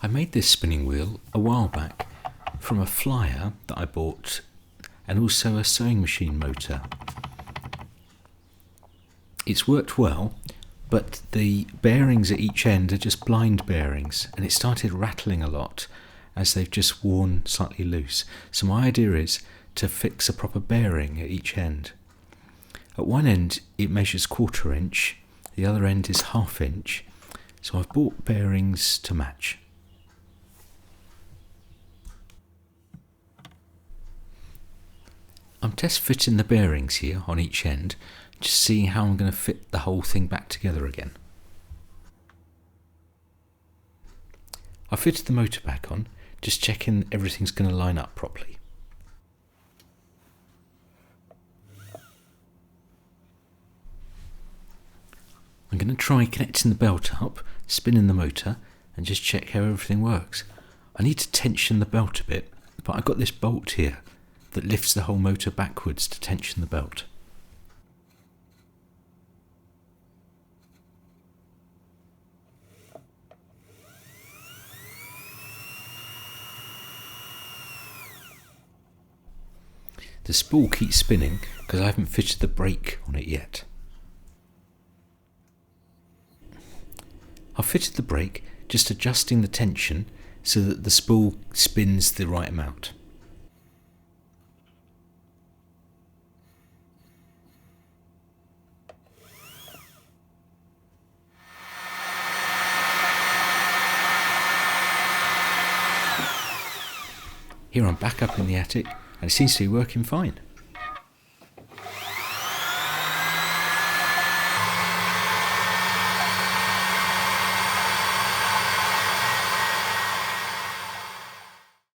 I made this spinning wheel a while back from a flyer that I bought and also a sewing machine motor. It's worked well, but the bearings at each end are just blind bearings, and it started rattling a lot as they've just worn slightly loose. So my idea is to fix a proper bearing at each end. At one end it measures 1/4 inch, the other end is 1/2 inch, so I've bought bearings to match. I'm test fitting the bearings here on each end, just seeing how I'm going to fit the whole thing back together again. I fitted the motor back on, just checking everything's going to line up properly. I'm going to try connecting the belt up, spinning the motor, and just check how everything works. I need to tension the belt a bit, but I've got this bolt here that lifts the whole motor backwards to tension the belt. The spool keeps spinning because I haven't fitted the brake on it yet. I've fitted the brake, just adjusting the tension so that the spool spins the right amount. Here I'm back up in the attic and it seems to be working fine.